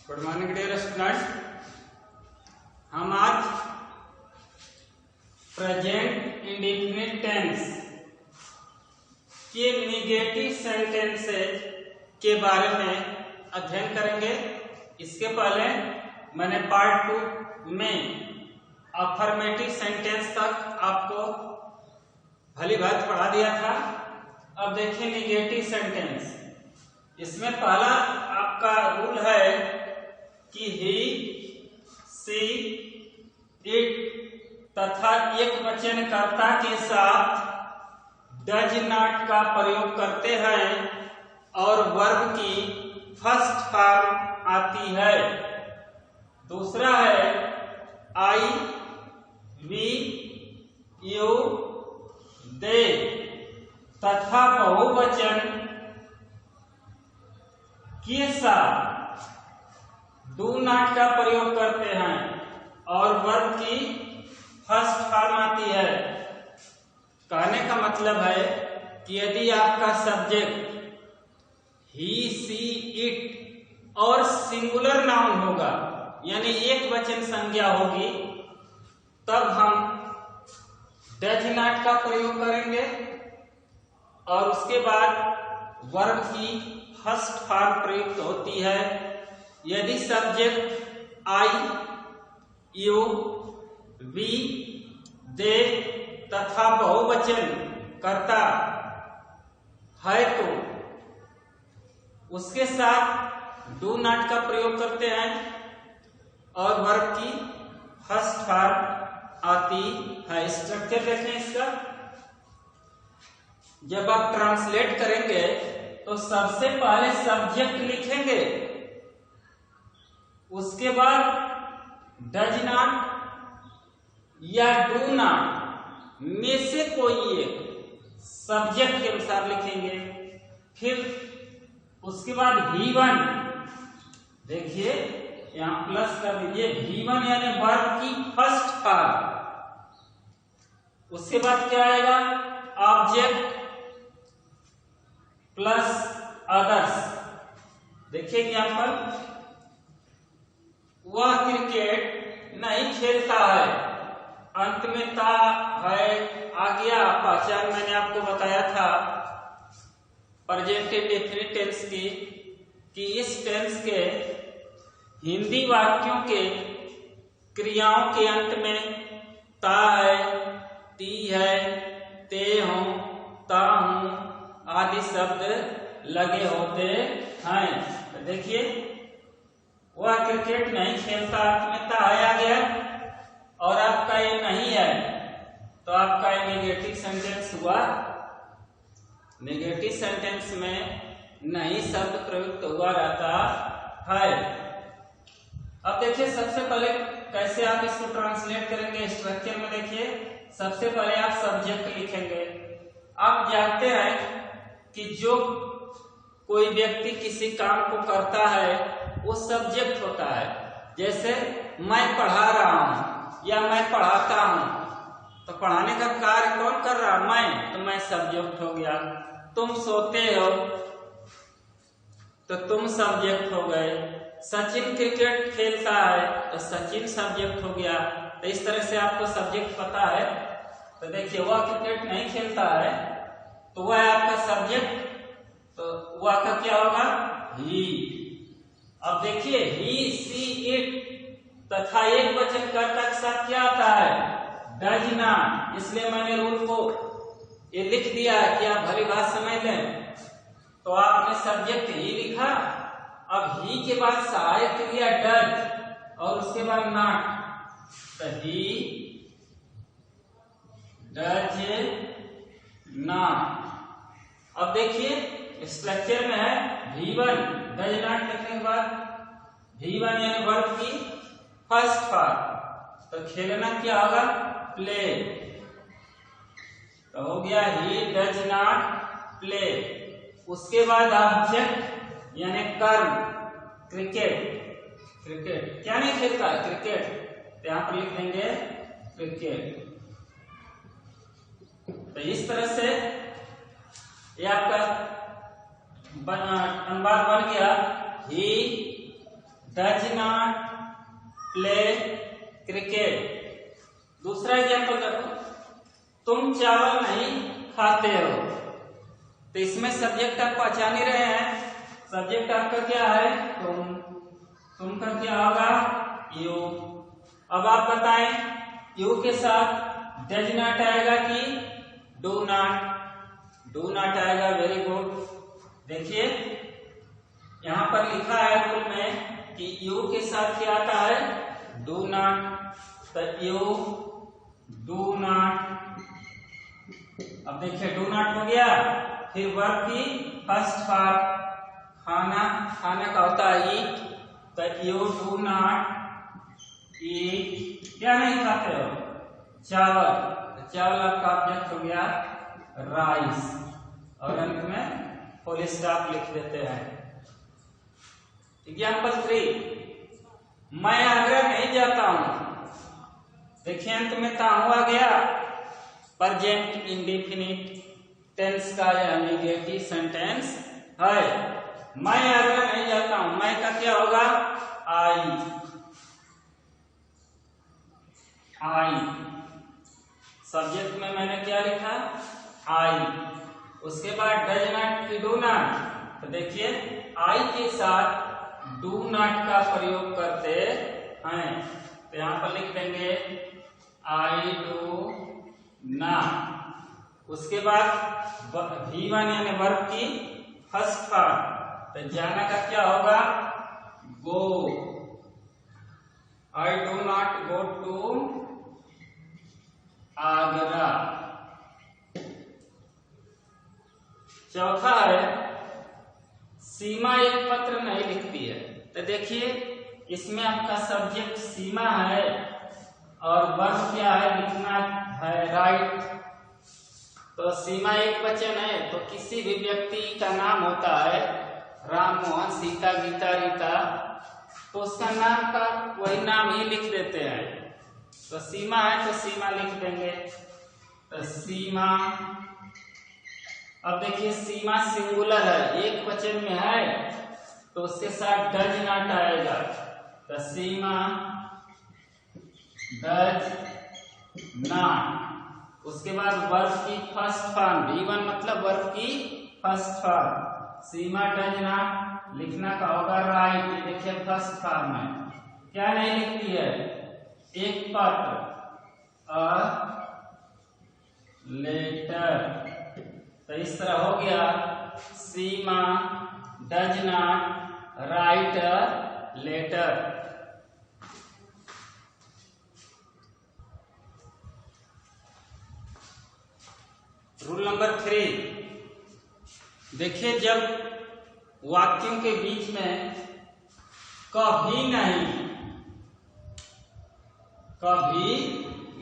Good morning dear students. हम आज present indefinite tense के निगेटिव सेंटेंसेस के बारे में अध्ययन करेंगे। इसके पहले मैंने पार्ट 2 में अफर्मेटिव सेंटेंस तक आपको भली भांति पढ़ा दिया था। अब देखिए निगेटिव सेंटेंस। इसमें पहला आपका रूल है कि ही, सी, इट तथा एक वचन कर्ता के साथ डज नॉट का प्रयोग करते हैं और वर्ब की फर्स्ट फॉर्म आती है। दूसरा है आई, वी, यू, दे तथा बहुवचन के साथ डू नॉट का प्रयोग करते हैं और वर्ब की फर्स्ट फॉर्म आती है। कहने का मतलब है कि यदि आपका सब्जेक्ट ही, सी, इट और सिंगुलर नाउन होगा यानी एक वचन संज्ञा होगी तब हम डज नॉट का प्रयोग करेंगे और उसके बाद वर्ब की फर्स्ट फॉर्म प्रयुक्त होती है। यदि सब्जेक्ट आई, यू, वी, दे तथा बहुवचन कर्ता है तो उसके साथ डू नॉट का प्रयोग करते हैं और वर्ब की फर्स्ट फॉर्म आती है। स्ट्रक्चर देखें इसका। जब आप ट्रांसलेट करेंगे तो सबसे पहले सब्जेक्ट लिखेंगे, उसके बाद डज नॉट या डू नॉट में से कोई एक सब्जेक्ट के अनुसार लिखेंगे। फिर उसके बाद V1 देखिए यहां प्लस कर दीजिए, V1 यानी वर्ब की फर्स्ट फॉर्म। उसके बाद क्या आएगा, ऑब्जेक्ट प्लस अदर्स। देखिए यहां पर वह क्रिकेट नहीं खेलता है, अंत में ता है आ गया। पहचान मैंने आपको बताया था प्रेजेंट इंडेफिनिट टेंस की कि इस टेंस के हिंदी वाक्यों के क्रियाओं के अंत में ता है, ती है, ते हूं, ता हूं आदि शब्द लगे होते हैं। तो देखिए वह क्रिकेट नहीं खेलता, अर्थ में ता है आ गया और आपका ये नहीं है तो आपका ये नेगेटिव सेंटेंस हुआ। नेगेटिव सेंटेंस में नहीं शब्द प्रयुक्त हुआ रहता है। अब देखिए सबसे पहले कैसे आप इसको ट्रांसलेट करेंगे। स्ट्रक्चर में देखिए सबसे पहले आप सब्जेक्ट लिखेंगे। आप जानते हैं कि जो कोई व्यक्ति किसी काम को करता है वो सब्जेक्ट होता है। जैसे मैं पढ़ा रहा हूं या मैं पढ़ाता हूं तो पढ़ाने का कार्य कौन कर रहा है, मैं, तो मैं सब्जेक्ट हो गया। तुम सोते हो तो तुम सब्जेक्ट हो गए। सचिन क्रिकेट खेलता है तो सचिन सब्जेक्ट हो गया। तो इस तरह से आपको सब्जेक्ट पता है। तो देखिए वह क्रिकेट नहीं खेलता है तो वह आपका सब्जेक्ट, तो वह का क्या होगा, ही। अब देखिए ही, सी, इट तथा एक वचन कर्ता के साथ क्या आता है, डज नॉट। इसलिए मैंने रूल को ये लिख दिया है कि आप भली बात समझ लें। तो आपने सब्जेक्ट ही लिखा, अब ही के बाद सहायक क्रिया डज और उसके बाद नॉट। तो ही डज नॉट। अब देखिए स्ट्रक्चर में है V1 डज नॉट लिखने के बाद V1 यानी वर्ब की फर्स्ट फॉर्म। तो खेलना क्या होगा, प्ले। तो हो गया ही डज नॉट प्ले। उसके बाद ऑब्जेक्ट यानी कर्म, क्रिकेट। क्रिकेट क्या नहीं खेलता है, क्रिकेट। तो यहां पर लिख देंगे क्रिकेट। तो इस तरह से ये आपका अनुवाद बन गया, he does not play cricket. दूसरा एग्जाम्पल देखो, तुम चावल नहीं खाते हो। तो इसमें सब्जेक्ट आप पहचान ही रहे हैं, सब्जेक्ट आपका क्या है, तुम का क्या होगा, यू। अब आप बताएं यू के साथ डज नॉट आएगा कि डू नॉट, डू नॉट आएगा। Very good. देखिए यहां पर लिखा है रूल में कि यू के साथ क्या आता है, डू नॉट। तो यू डू नॉट। अब देखिए डू नॉट हो गया, फिर वर्ब की फर्स्ट पार्ट खाना, खाना का होता है ईट। तो यू डू नॉट ईट, क्या नहीं खाते हो, चावल। चावल आपका ऑब्जेक्ट हो गया राइस, और अंत में फुल स्टॉप लिख देते हैं। एग्जाम्पल 3, मैं आगरा नहीं जाता हूं। देखिए अंत में ता हुआ गया, प्रेजेंट इंडेफिनिट टेंस का या नेगेटिव सेंटेंस है। मैं आगरा नहीं जाता हूं, मैं का क्या होगा, आई। सब्जेक्ट में मैंने क्या लिखा, आई। उसके बाद डज नॉट की डू नॉट। तो देखिए आई के साथ डू नॉट का प्रयोग करते हैं। तो यहां पर लिख देंगे आई डू नॉट। उसके बाद V1 यानी वर्ब की फर्स्ट पार्ट, तो जाना का क्या होगा, go. I do not go to Agra. चौथा है सीमा एक पत्र नहीं लिखती है। तो देखिए इसमें आपका सब्जेक्ट सीमा है और वर्ब क्या है, लिखना है, राइट। तो सीमा एक वचन है, तो किसी भी व्यक्ति का नाम होता है, राम, मोहन, सीता, गीता, रीता, तो उसका नाम का वही नाम ही लिख देते हैं। तो सीमा है तो सीमा लिख देंगे, तो सीमा। अब देखिए सीमा सिंगुलर है, एक वचन में है, तो उसके साथ डज नॉट आएगा। तो सीमा डज नॉट। उसके बाद वर्ब की फर्स्ट फॉर्म, V1 मतलब वर्ब की first form, Seema does not लिखना का होगा राइट। देखिए फर्स्ट फॉर्म में क्या नहीं लिखती है, एक पत्र, अ लेटर। तो इस तरह हो गया, Seema does not write a letter. Rule number 3, देखिए जब वाक्यों के बीच में कभी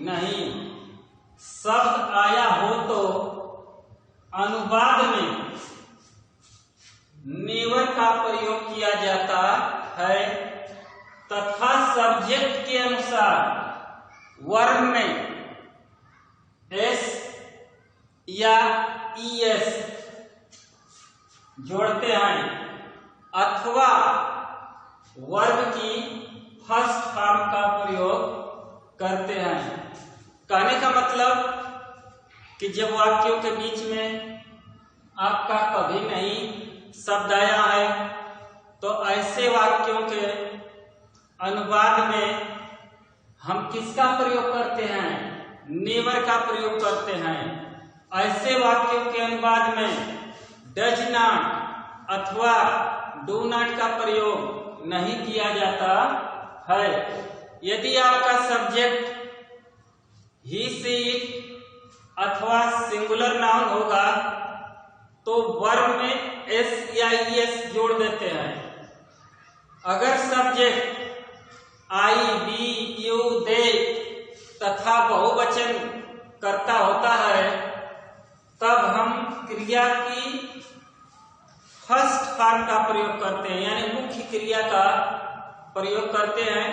नहीं शब्द आया हो तो अनुवाद में नेवर का प्रयोग किया जाता है, तथा सब्जेक्ट के अनुसार वर्ब में एस या ईएस जोड़ते हैं, अथवा वर्ब की फर्स्ट फॉर्म का प्रयोग करते हैं। कहने का मतलब कि जब वाक्यों के बीच में आपका कभी नहीं शब्द आया है, तो ऐसे वाक्यों के अनुवाद में हम किसका प्रयोग करते हैं, नेवर का प्रयोग करते हैं। ऐसे वाक्यों के अनुवाद में डज नॉट अथवा डू नॉट का प्रयोग नहीं किया जाता है। यदि आपका सब्जेक्ट ही सी अथवा सिंगुलर नाउन होगा तो वर्ब में एस या ईएस जोड़ देते हैं। अगर सब्जेक्ट आई, बी, यू, दे तथा बहुवचन कर्ता होता है, तब हम क्रिया की फर्स्ट फॉर्म का प्रयोग करते हैं, यानी मुख्य क्रिया का प्रयोग करते हैं।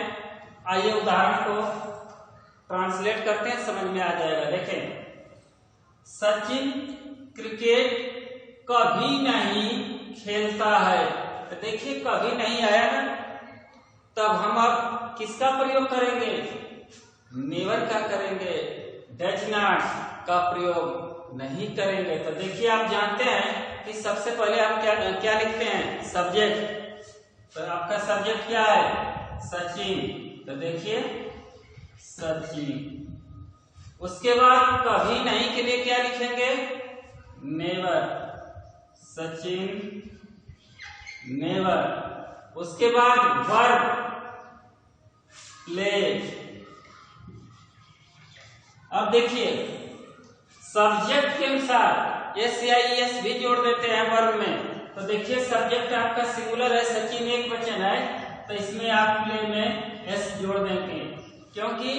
आइए उदाहरण को ट्रांसलेट करते हैं, समझ में आ जाएगा। देखें, सचिन क्रिकेट कभी नहीं खेलता है। तो देखिए कभी नहीं आया ना, तब हम अब किसका प्रयोग करेंगे? नेवर का करेंगे, डज नॉट का प्रयोग नहीं करेंगे। तो देखिए आप जानते हैं कि सबसे पहले आप क्या लिखते हैं? सब्जेक्ट। तो आपका सब्जेक्ट क्या है? सचिन। तो देखिए सचिन। उसके बाद कभी नहीं के लिए क्या लिखेंगे? नेवर। सचिन नेवर। उसके बाद वर्ब प्लेज। अब देखिए सब्जेक्ट के अनुसार एस या एस भी जोड़ देते हैं वर्ब में। तो देखिए सब्जेक्ट आपका सिंगुलर है, सचिन एक वचन है, तो इसमें आप प्ले में एस जोड़ देंगे, क्योंकि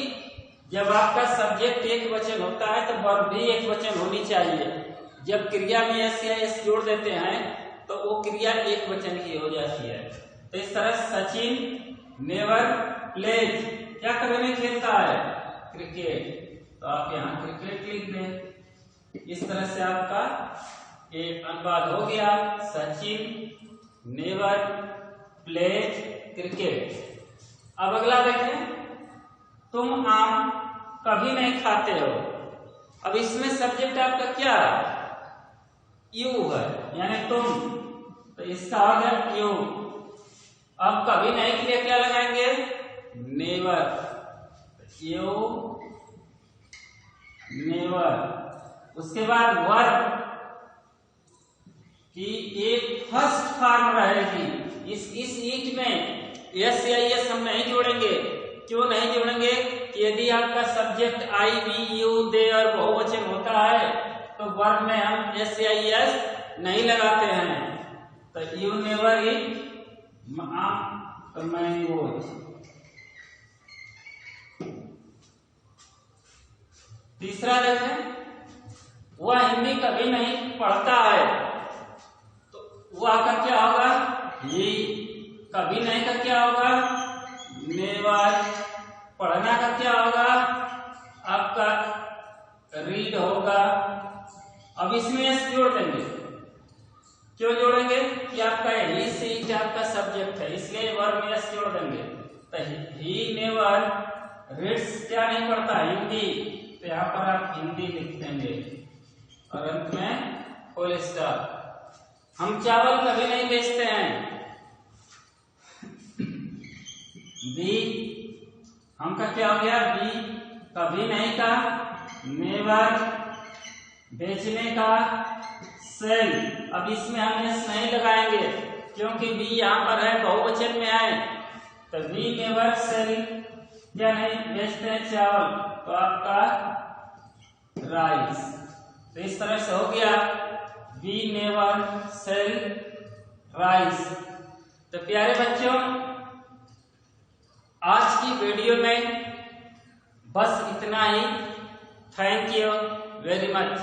जब आपका सब्जेक्ट एक वचन होता है तो वर्ब भी एक वचन होनी चाहिए। जब क्रिया में एस या एस जोड़ देते हैं तो वो क्रिया एक वचन की हो जाती है। तो इस तरह सचिन नेवर प्लेज, क्या कभी नहीं खेलता है? क्रिकेट। तो आप यहाँ क्रिकेट लिख दें। इस तरह से आपका एक अनुवाद हो गया, सचिन नेवर प्लेज क्रिकेट। अब अगला देखें, तुम आम कभी नहीं खाते हो। अब इसमें सब्जेक्ट आपका क्या है? यू है, यानी तुम, तो इसका हो गया यू। अब कभी नहीं के लिए क्या लगाएंगे? नेवर। You never. उसके बाद वर्ब की एक फर्स्ट फॉर्म रहेगी। इस ईट में यस या यस हम नहीं जोड़ेंगे। क्यों नहीं जोड़ेंगे? यदि आपका subject I we you they और बहुवचन होता है तो वर्ब में हम एस या एस नहीं लगाते हैं। तो यू नेवर ईट मैंगोज। तीसरा देखें, वह हिंदी कभी नहीं पढ़ता है। तो वो आपका क्या होगा? ये। कभी नहीं का क्या होगा? नेवर। पढ़ना का क्या होगा? आपका रीड होगा। अब इसमें एस जोड़ देंगे। क्यों जोड़ेंगे? कि आपका ही से इट आपका सब्जेक्ट है, इसलिए वर्ब में एस जोड़ देंगे। तो ही नेवर रीड्स, क्या नहीं पढ़ता? हिंदी। तो यहाँ पर आप हिंदी लिख देंगे और अंत में फुल स्टॉप। हम चावल कभी नहीं बेचते हैं। बी, हमका क्या हो गया? बी। कभी नहीं का नेवर, बेचने का सेल। अब इसमें हम एस नहीं लगाएंगे क्योंकि बी यहाँ पर है, बहुवचन में है। तो बी नेवर सेल, क्या नहीं बेचते हैं चावल, तो आपका राइस। तो इस तरह से हो गया बी नेवर सेल राइस। तो प्यारे बच्चों, आज की वीडियो में बस इतना ही। Thank you very much.